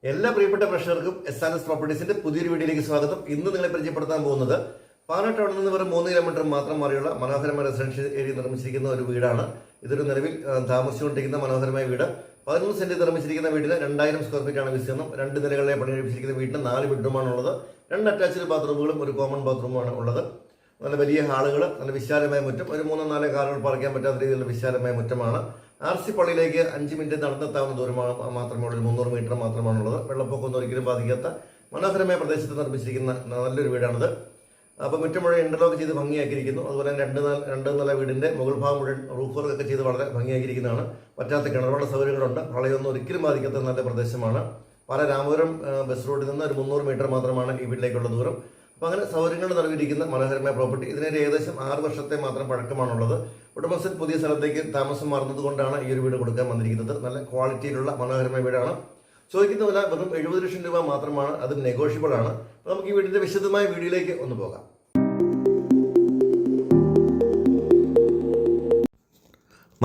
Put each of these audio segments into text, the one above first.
എല്ലാ പ്രിയപ്പെട്ട പ്രേക്ഷകർക്കും എസ് പ്രോപ്പർട്ടീസിന്റെ പുതിയൊരു വീഡിയോയിലേക്ക് സ്വാഗതം. ഇന്ന് നിങ്ങളെ പരിചയപ്പെടുത്താൻ പോകുന്നത് പാലാ ടൗണിൽ നിന്ന് വെറും 3 കിലോമീറ്റർ മാത്രം മാറിയുള്ള മനോഹരമായ റെസിഡൻഷ്യൽ ഏരിയ നിർമ്മിച്ചിരിക്കുന്ന ഒരു വീടാണ്. ഇതൊരു നിലവിൽ താമസിച്ചുകൊണ്ടിരിക്കുന്ന മനോഹരമായ വീട്. 11 സെന്റ് നിർമ്മിച്ചിരിക്കുന്ന വീടിന് 2000 സ്ക്വയർ ഫീറ്റ് ആണ് വിസ്തീർണം. 2 നിലകളിലെ പണി കഴിപ്പിച്ചിരിക്കുന്ന വീടിന് 4 ബെഡ്റൂമാണ് ഉള്ളത്. 2 അറ്റാച്ച്ഡ് ബാത്റൂമുകളും ഒരു കോമൺ ബാത്റൂമാണ് ഉള്ളത്. നല്ല വലിയ ഹാളുകൾ, നല്ല വിശാലമായ മുറ്റം, ഒരു 3-4 കാറുകൾ പാർക്കാൻ പറ്റാത്ത രീതിയിലുള്ള വിശാലമായ മുറ്റമാണ്. RC പള്ളിയിലേക്ക് 5 മിനിറ്റ് നടന്നെത്താവുന്ന ദൂരം മാത്രമേ ഉള്ളൂ. 300 മീറ്റർ മാത്രമാണുള്ളത്. വെള്ളപ്പൊക്കമൊന്നും ഒരിക്കലും ബാധിക്കാത്ത മനോഹരമായ പ്രദേശത്ത് നിർമ്മിച്ചിരിക്കുന്ന നല്ലൊരു വീടാണിത്. അപ്പോൾ മുറ്റം മുഴുവൻ ഇന്റർലോക്ക് ചെയ്ത് ഭംഗിയാക്കിയിരിക്കുന്നു. അതുപോലെ രണ്ട് നില വീടിന്റെ മുകൾ ഭാഗം മുഴുവൻ റൂഫ് വർക്കൊക്കെ ചെയ്ത് വളരെ ഭംഗിയാക്കിയിരിക്കുന്നതാണ്. പറ്റാത്ത കിണറുകളുടെ സൗകര്യങ്ങളുണ്ട്. പ്രളയമൊന്നും ഒരിക്കലും ബാധിക്കാത്ത നല്ല പ്രദേശമാണ്. പാലാ രാമപുരം ബസ് റോഡിൽ നിന്ന് ഒരു 300 മീറ്റർ മാത്രമാണ് ഈ വീട്ടിലേക്കുള്ള ദൂരം. അപ്പോൾ അങ്ങനെ സൗകര്യങ്ങൾ നിറവിരിക്കുന്ന മനോഹരമായ പ്രോപ്പർട്ടി. ഇതിനൊരു ഏകദേശം 6 വർഷത്തെ മാത്രം പഴക്കമാണുള്ളത്. ഉടമസ്ഥൻ പുതിയ സ്ഥലത്തേക്ക് താമസം മാറുന്നത് കൊണ്ടാണ് ഈ ഒരു വീട് കൊടുക്കാൻ വന്നിരിക്കുന്നത്. നല്ല ക്വാളിറ്റിയിലുള്ള മനോഹരമായ വീടാണ്. ചോദിക്കുന്ന വില വെറും 70 ലക്ഷം രൂപ മാത്രമാണ്. അതും നെഗോഷ്യബിൾ ആണ്. അപ്പോൾ നമുക്ക് ഈ വീടിന്റെ വിശദമായ വീഡിയോയിലേക്ക് ഒന്ന് പോകാം.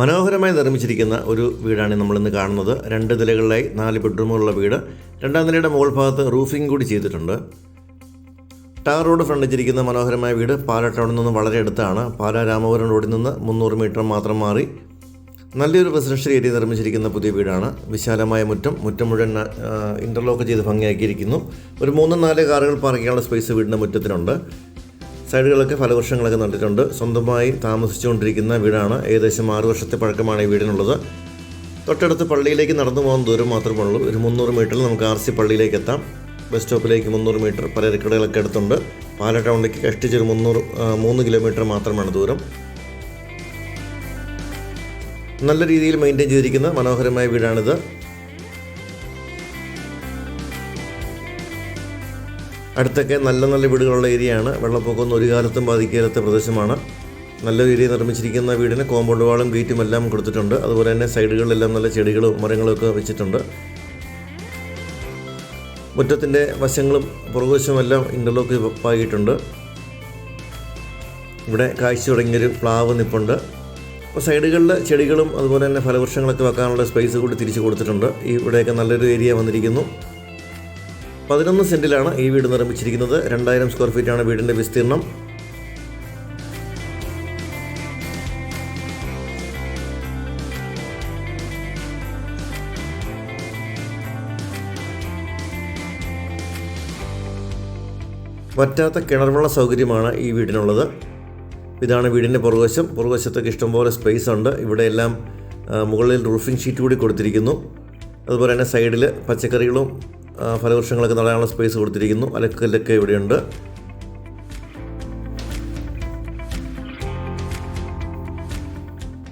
മനോഹരമായി നിർമ്മിച്ചിരിക്കുന്ന ഒരു വീടാണ് നമ്മളിന്ന് കാണുന്നത്. 2 നിലകളിലായി 4 ബെഡ്റൂമുള്ള വീട്. 2ാം നിലയുടെ മുകൾ ഭാഗത്ത് റൂഫിംഗ് കൂടി ചെയ്തിട്ടുണ്ട്. ടാർ റോഡ് ഫ്രണ്ടിച്ചിരിക്കുന്ന മനോഹരമായ വീട് പാലാ ടൗണിൽ നിന്ന് വളരെ അടുത്താണ്. പാലാ രാമപുരം റോഡിൽ നിന്ന് 300 മീറ്റർ മാത്രം മാറി നല്ലൊരു റെസിഡൻഷ്യൽ ഏരിയ നിർമ്മിച്ചിരിക്കുന്ന പുതിയ വീടാണ്. വിശാലമായ മുറ്റം മുഴുവൻ ഇൻ്റർലോക്ക് ചെയ്ത് ഭംഗിയാക്കിയിരിക്കുന്നു. ഒരു 3-4 കാറുകൾ പാർക്ക് ചെയ്യാനുള്ള സ്പേസ് വീടിൻ്റെ മുറ്റത്തിനുണ്ട്. സൈഡുകളൊക്കെ ഫലവൃക്ഷങ്ങളൊക്കെ നട്ടിട്ടുണ്ട്. സ്വന്തമായി താമസിച്ചുകൊണ്ടിരിക്കുന്ന വീടാണ്. ഏകദേശം 6 വർഷത്തെ പഴക്കമാണ് ഈ വീടിനുള്ളത്. തൊട്ടടുത്ത് പള്ളിയിലേക്ക് നടന്നു പോകുന്ന ദൂരം മാത്രമേ ഉള്ളൂ. ഒരു 300 മീറ്ററിൽ നമുക്ക് RC പള്ളിയിലേക്ക് എത്താം. ബസ് സ്റ്റോപ്പിലേക്ക് 300 മീറ്റർ, പലചരക്കടകളൊക്കെ അടുത്തുണ്ട്. പാലാ ടൗണിലേക്ക് കഷ്ടിച്ചൊരു 3 കിലോമീറ്റർ മാത്രമാണ് ദൂരം. നല്ല രീതിയിൽ മെയിൻറ്റെയിൻ ചെയ്തിരിക്കുന്ന മനോഹരമായ വീടാണിത്. അടുത്തൊക്കെ നല്ല വീടുകളുള്ള ഏരിയയാണ്. വെള്ളപ്പൊക്കമൊന്നും ഒരു കാലത്തും ബാധിക്കാത്ത പ്രദേശമാണ്. നല്ലൊരു ഏരിയ നിർമ്മിച്ചിരിക്കുന്ന വീടിന് കോമ്പൗണ്ട് വാളും ഗേറ്റും എല്ലാം കൊടുത്തിട്ടുണ്ട്. അതുപോലെ തന്നെ സൈഡുകളിലെല്ലാം നല്ല ചെടികളും മരങ്ങളും ഒക്കെ വെച്ചിട്ടുണ്ട്. മുറ്റത്തിൻ്റെ വശങ്ങളും പുറകുവശമെല്ലാം ഇൻ്റർലോക്ക് പാകിയിട്ടുണ്ട്. ഇവിടെ കാഴ്ച തുടങ്ങിയൊരു പ്ലാവ് നിപ്പുണ്ട്. അപ്പോൾ സൈഡുകളിൽ ചെടികളും അതുപോലെ തന്നെ ഫലവൃക്ഷങ്ങളൊക്കെ വെക്കാനുള്ള സ്പേസ് കൂടി തിരിച്ചു കൊടുത്തിട്ടുണ്ട്. ഇവിടെയൊക്കെ നല്ലൊരു ഏരിയ വന്നിരിക്കുന്നു. 11 സെൻറ്റിലാണ് ഈ വീട് നിർമ്മിച്ചിരിക്കുന്നത്. 2000 സ്ക്വയർ ഫീറ്റാണ് വീടിൻ്റെ വിസ്തീർണം. പറ്റാത്ത കിണർവെള്ള സൗകര്യമാണ് ഈ വീടിനുള്ളത്. ഇതാണ് വീടിൻ്റെ പുറകുവശത്തൊക്കെ ഇഷ്ടംപോലെ സ്പേസ് ഉണ്ട്. ഇവിടെ എല്ലാം മുകളിൽ റൂഫിംഗ് ഷീറ്റ് കൂടി കൊടുത്തിരിക്കുന്നു. അതുപോലെ തന്നെ സൈഡിൽ പച്ചക്കറികളും ഫലവൃക്ഷങ്ങളൊക്കെ നടാനുള്ള സ്പേസ് കൊടുത്തിരിക്കുന്നു. അലക്കല്ലൊക്കെ ഇവിടെയുണ്ട്.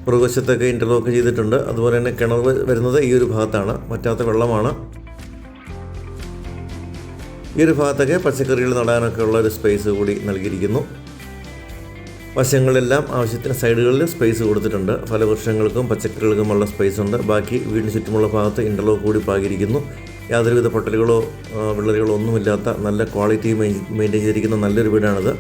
പുറകുവശത്തൊക്കെ ഇൻ്റർലോക്ക് ചെയ്തിട്ടുണ്ട്. അതുപോലെ തന്നെ കിണർ വരുന്നത് ഈ ഒരു ഭാഗത്താണ്. പറ്റാത്ത വെള്ളമാണ്. ഈ ഒരു ഭാഗത്തൊക്കെ പച്ചക്കറികൾ നടാനൊക്കെ ഉള്ള ഒരു സ്പേസ് കൂടി നൽകിയിരിക്കുന്നു. വശങ്ങളിലെല്ലാം ആവശ്യത്തിന് സൈഡുകളിൽ സ്പേസ് കൊടുത്തിട്ടുണ്ട്. ഫലവൃക്ഷങ്ങൾക്കും പച്ചക്കറികൾക്കുമുള്ള സ്പേസ് ഉണ്ട്. ബാക്കി വീടിന് ചുറ്റുമുള്ള ഭാഗത്ത് ഇൻ്റർലോക്ക് കൂടി പാകിയിരിക്കുന്നു. യാതൊരുവിധ പൊട്ടലുകളോ വിള്ളലുകളോ ഒന്നുമില്ലാത്ത നല്ല ക്വാളിറ്റി മെയിൻറ്റെയിൻ ചെയ്തിരിക്കുന്ന നല്ലൊരു വീടാണിത്.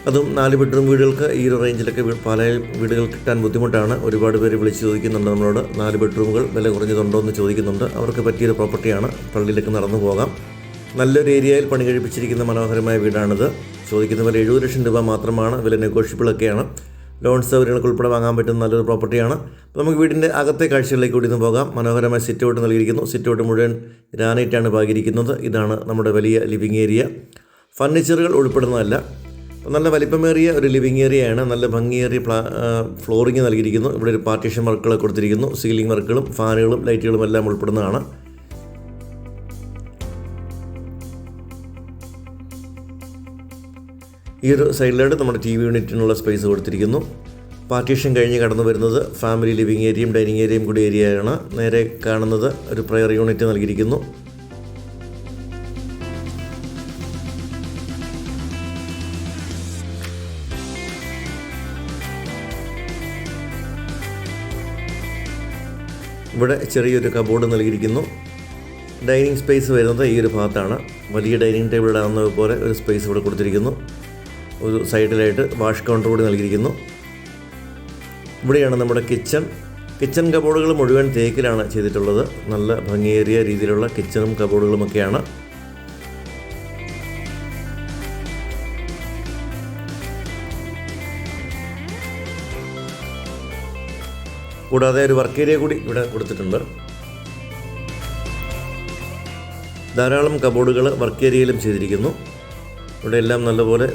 അതും 4 ബെഡ്റൂം വീടുകൾക്ക് ഈ ഒരു റേഞ്ചിലൊക്കെ പല വീടുകൾ കിട്ടാൻ ബുദ്ധിമുട്ടാണ്. ഒരുപാട് പേര് വിളിച്ച് ചോദിക്കുന്നുണ്ട് നമ്മളോട്. 4 ബെഡ്റൂമുകൾ വില കുറഞ്ഞതുണ്ടോ എന്ന് ചോദിക്കുന്നുണ്ട്. അവർക്ക് പറ്റിയൊരു പ്രോപ്പർട്ടിയാണ്. പള്ളിയിലേക്ക് നടന്നു പോകാം. നല്ലൊരു ഏരിയയിൽ പണി കഴിപ്പിച്ചിരിക്കുന്ന മനോഹരമായ വീടാണിത്. ചോദിക്കുന്ന വില 70 ലക്ഷം രൂപ മാത്രമാണ്. വില നെഗോഷ്യബിളൊക്കെയാണ്. ലോൺ സൗകര്യങ്ങൾക്ക് ഉൾപ്പെടെ വാങ്ങാൻ പറ്റുന്ന നല്ലൊരു പ്രോപ്പർട്ടിയാണ്. നമുക്ക് വീടിൻ്റെ അകത്തെ കാഴ്ചകളിലേക്ക് കൂടി ഒന്ന് പോകാം. മനോഹരമായ സിറ്റ് ഔട്ട് നൽകിയിരിക്കുന്നു. സിറ്റ് ഔട്ട് മുഴുവൻ ഗ്രാനൈറ്റാണ് പാകിയിരിക്കുന്നത്. ഇതാണ് നമ്മുടെ വലിയ ലിവിങ് ഏരിയ. ഫർണിച്ചറുകൾ ഉൾപ്പെടുന്നതല്ല. നല്ല വലിപ്പമേറിയ ഒരു ലിവിങ് ഏരിയയാണ്. നല്ല ഭംഗിയേറിയ ഫ്ലോറിങ് നൽകിയിരിക്കുന്നു. ഇവിടെ ഒരു പാർട്ടീഷൻ വർക്കുകൾ കൊടുത്തിരിക്കുന്നു. സീലിംഗ് വർക്കുകളും ഫാനുകളും ലൈറ്റുകളും എല്ലാം ഉൾപ്പെടുന്നതാണ്. ഈ ഒരു സൈഡിലായിട്ട് നമ്മുടെ TV യൂണിറ്റിനുള്ള സ്പേസ് കൊടുത്തിരിക്കുന്നു. പാർട്ടീഷൻ കഴിഞ്ഞ് കടന്നു വരുന്നത് ഫാമിലി ലിവിങ് ഏരിയയും ഡൈനിങ് ഏരിയയും കൂടി ഏരിയയാണ്. നേരെ കാണുന്നത് ഒരു പ്രയർ യൂണിറ്റ് നൽകിയിരിക്കുന്നു. ഇവിടെ ചെറിയൊരു കബോർഡ് നൽകിയിരിക്കുന്നു. ഡൈനിങ് സ്പേസ് വരുന്നത് ഈ ഒരു ഭാഗത്താണ്. വലിയ ഡൈനിങ് ടേബിൾ ഇടാവുന്നത് പോലെ ഒരു സ്പേസ് ഇവിടെ കൊടുത്തിരിക്കുന്നു. ഒരു സൈഡിലായിട്ട് വാഷ് കൗണ്ടർ കൂടി നൽകിയിരിക്കുന്നു. ഇവിടെയാണ് നമ്മുടെ കിച്ചൺ. കിച്ചൺ കബോർഡുകൾ മുഴുവൻ തേക്കിലാണ് ചെയ്തിട്ടുള്ളത്. നല്ല ഭംഗിയേറിയ രീതിയിലുള്ള കിച്ചണും കബോർഡുകളുമൊക്കെയാണ്. കൂടാതെ ഒരു വർക്ക് ഏരിയ കൂടി ഇവിടെ കൊടുത്തിട്ടുണ്ട്. ധാരാളം കബോർഡുകൾ വർക്ക് ഏരിയയിലും ചെയ്തിരിക്കുന്നു. ഇവിടെ എല്ലാം നല്ലപോലെ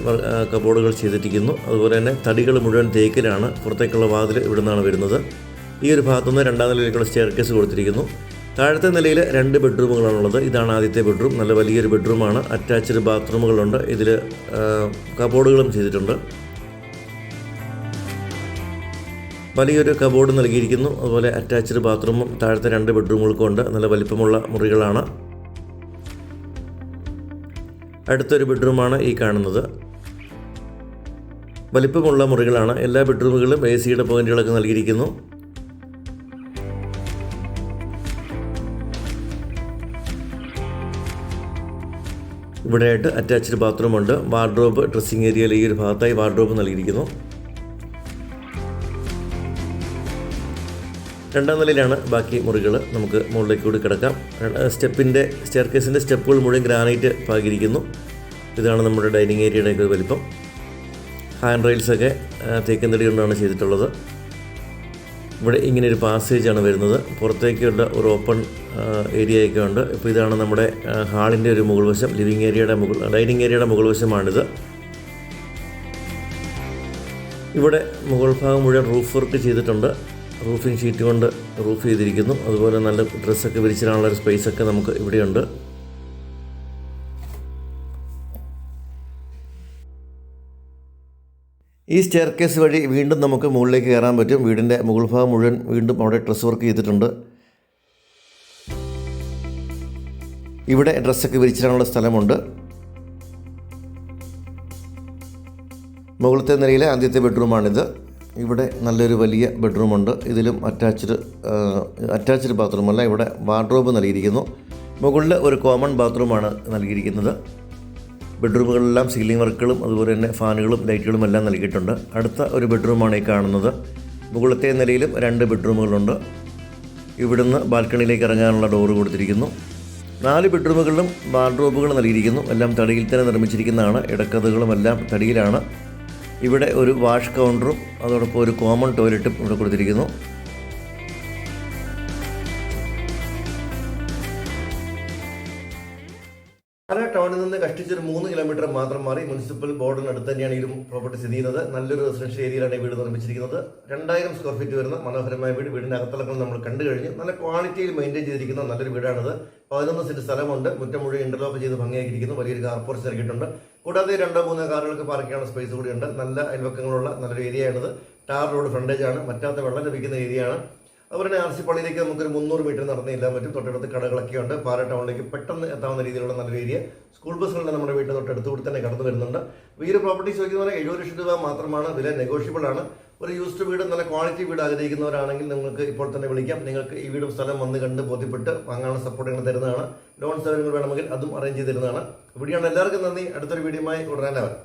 കബോർഡുകൾ ചെയ്തിരിക്കുന്നു. അതുപോലെ തന്നെ തടികൾ മുഴുവൻ തേക്കിലാണ്. പുറത്തേക്കുള്ള വാതിൽ ഇവിടെ നിന്നാണ് വരുന്നത്. ഈ ഒരു ഭാഗത്തുനിന്ന് രണ്ടാം നിലയിലേക്കുള്ള സ്റ്റെയർകേസ് കൊടുത്തിരിക്കുന്നു. താഴത്തെ നിലയിൽ 2 ബെഡ്റൂമുകളാണുള്ളത്. ഇതാണ് ആദ്യത്തെ ബെഡ്റൂം. നല്ല വലിയൊരു ബെഡ്റൂമാണ്. അറ്റാച്ച്ഡ് ബാത്റൂമുകളുണ്ട്. ഇതിൽ കബോർഡുകളും ചെയ്തിട്ടുണ്ട്. വലിയൊരു കബോർഡ് നൽകിയിരിക്കുന്നു. അതുപോലെ അറ്റാച്ച്ഡ് ബാത്റൂമും താഴത്തെ 2 ബെഡ്റൂമുകൾക്കും ഉണ്ട്. നല്ല വലിപ്പമുള്ള മുറികളാണ്. അടുത്തൊരു ബെഡ്റൂമാണ് ഈ കാണുന്നത്. വലിപ്പമുള്ള മുറികളാണ്. എല്ലാ ബെഡ്റൂമുകളിലും AC-യുടെ പോയിന്റുകളൊക്കെ നൽകിയിരിക്കുന്നു. ഇവിടെയായിട്ട് അറ്റാച്ച്ഡ് ബാത്റൂമുണ്ട്. വാർഡ്രോബ്, ഡ്രസ്സിംഗ് ഏരിയയിൽ ഈ ഒരു ഭാഗത്തായി വാർഡ്രോബ് നൽകിയിരിക്കുന്നു. രണ്ടാം നിലയിലാണ് ബാക്കി മുറികൾ. നമുക്ക് മുകളിലേക്ക് കൂടി കിടക്കാം. സ്റ്റെയർകേസിൻ്റെ സ്റ്റെപ്പുകൾ മുഴുവൻ ഗ്രാനൈറ്റ് പാകിയിരിക്കുന്നു. ഇതാണ് നമ്മുടെ ഡൈനിങ് ഏരിയയുടെ ഒക്കെ വലിപ്പം. ഹാൻഡ് റെയിൽസൊക്കെ തേക്കിൻ തടി കൊണ്ടാണ് ചെയ്തിട്ടുള്ളത്. ഇവിടെ ഇങ്ങനെയൊരു പാസേജാണ് വരുന്നത്. പുറത്തേക്കുള്ള ഒരു ഓപ്പൺ ഏരിയയൊക്കെ ഉണ്ട്. ഇപ്പോൾ ഇതാണ് നമ്മുടെ ഹാളിൻ്റെ ഒരു മുകൾ വശം. ഡൈനിങ് ഏരിയയുടെ മുകൾ വശമാണിത്. ഇവിടെ മുകൾ ഭാഗം മുഴുവൻ റൂഫ് വർക്ക് ചെയ്തിട്ടുണ്ട്. റൂഫിംഗ് ഷീറ്റ് കൊണ്ട് റൂഫ് ചെയ്തിരിക്കുന്നു. അതുപോലെ നല്ല ഡ്രസ്സൊക്കെ വിരിച്ചിടാനുള്ള ഒരു സ്പേസൊക്കെ നമുക്ക് ഇവിടെയുണ്ട്. ഈ സ്റ്റെയർകേസ് വഴി വീണ്ടും നമുക്ക് മുകളിലേക്ക് കയറാൻ പറ്റും. വീടിൻ്റെ മുകൾ ഭാഗം മുഴുവൻ വീണ്ടും അവിടെ ഡ്രസ് വർക്ക് ചെയ്തിട്ടുണ്ട്. ഇവിടെ ഡ്രസ്സൊക്കെ വിരിച്ചിടാനുള്ള സ്ഥലമുണ്ട്. മുകളിലത്തെ നിലയിലെ ആദ്യത്തെ ബെഡ്റൂമാണിത്. ഇവിടെ നല്ലൊരു വലിയ ബെഡ്റൂമുണ്ട്. ഇതിലും അറ്റാച്ച്ഡ് ബാത്റൂമല്ല, ഇവിടെ വാർഡ്രോബ് നൽകിയിരിക്കുന്നു. മുകളിൽ ഒരു കോമൺ ബാത്റൂമാണ് നൽകിയിരിക്കുന്നത്. ബെഡ്റൂമുകളെല്ലാം സീലിംഗ് വർക്കുകളും അതുപോലെ തന്നെ ഫാനുകളും ലൈറ്റുകളും എല്ലാം നൽകിയിട്ടുണ്ട്. അടുത്ത ഒരു ബെഡ്റൂമാണ് ഈ കാണുന്നത്. മുകളിലത്തെ നിലയിലും 2 ബെഡ്റൂമുകളുണ്ട്. ഇവിടുന്ന് ബാൽക്കണിയിലേക്ക് ഇറങ്ങാനുള്ള ഡോറ് കൊടുത്തിരിക്കുന്നു. 4 ബെഡ്റൂമുകളിലും വാർഡ്രോബുകൾ നൽകിയിരിക്കുന്നു. എല്ലാം തടിയിൽ തന്നെ നിർമ്മിച്ചിരിക്കുന്നതാണ്. ഇടക്കഥകളും എല്ലാം തടിയിലാണ്. ഇവിടെ ഒരു വാഷ് കൗണ്ടറും അതോടൊപ്പം ഒരു കോമൺ ടോയ്ലറ്റും ഇവിടെ കൊടുത്തിരിക്കുന്നു. ടൗണിൽ നിന്ന് കഷ്ടിച്ചൊരു 3 കിലോമീറ്റർ മാത്രം മാറി മുനിസിപ്പൽ ബോർഡിനടുത്ത് തന്നെയാണ് ഈ പ്രോപ്പർട്ടി സ്ഥിതി ചെയ്യുന്നത്. നല്ലൊരു റെസിഡൻഷ്യൽ ഏരിയയിലാണ് ഈ വീട് നിർമ്മിച്ചിരിക്കുന്നത്. 2000 സ്ക്വയർ ഫീറ്റ് വരുന്ന മനോഹരമായ വീട്. വീടിൻ്റെ അകത്തളങ്ങൾ നമ്മൾ കണ്ടു കഴിഞ്ഞു. നല്ല ക്വാളിറ്റിയിൽ മെയിൻറ്റെയിൻ ചെയ്തിരിക്കുന്ന നല്ലൊരു വീടാണിത്. 11 സെന്റ് സ്ഥലമുണ്ട്. മുറ്റം മുഴുവൻ ഇന്റർലോക്ക് ചെയ്ത് ഭംഗിയാക്കിയിരിക്കുന്നു. വലിയൊരു കാർ പോർച്ച് ഇറക്കിയിട്ടുണ്ട്. കൂടാതെ 2-3 കാറുകൾക്ക് പാർക്ക് ചെയ്യാനുള്ള സ്പേസ് കൂടിയുണ്ട്. നല്ല അയൽവക്കങ്ങളുള്ള നല്ലൊരു ഏരിയയാണിത്. ടാർ റോഡ് ഫ്രണ്ടേജ് ആണ്. മറ്റാത്ത വെള്ളം ലഭിക്കുന്ന ഏരിയയാണ്. അതുപോലെ തന്നെ RC പള്ളിയിലേക്ക് നമുക്കൊരു 300 മീറ്റർ നടന്നു ചെല്ലാൻ പറ്റും. തൊട്ടടുത്ത് കടകളൊക്കെ ഉണ്ട്. പാല ടൗണിലേക്ക് പെട്ടെന്ന് എത്താവുന്ന രീതിയിലുള്ള നല്ലൊരു ഏരിയ. സ്കൂൾ ബസ്സുകളുടെ നമ്മുടെ വീട്ടിൽ തൊട്ടടുത്ത് കൂടി തന്നെ കടന്നു വരുന്നുണ്ട്. ഈ ഒരു പ്രോപ്പർട്ടി ചോദിക്കുന്ന പോലെ 70 ലക്ഷം രൂപ മാത്രമാണ്. വില നെഗോഷ്യബിൾ ആണ്. ഒരു യൂസ്ഡ് വീട്, നല്ല ക്വാളിറ്റി വീട് ആഗ്രഹിക്കുന്നവരാണെങ്കിൽ നിങ്ങൾക്ക് ഇപ്പോൾ തന്നെ വിളിക്കാം. നിങ്ങൾക്ക് ഈ വീടും സ്ഥലം വന്ന് കണ്ട് ബോധ്യപ്പെട്ട് വാങ്ങാനുള്ള സപ്പോർട്ട് ഞങ്ങൾ തരുന്നതാണ്. ലോൺ സൗകര്യങ്ങൾ വേണമെങ്കിൽ അതും അറേഞ്ച് ചെയ്ത് തരുന്നതാണ്. ഇവിടെയാണ്. എല്ലാവർക്കും നന്ദി. അടുത്തൊരു വീഡിയോയുമായി ഉടനെ വരാം.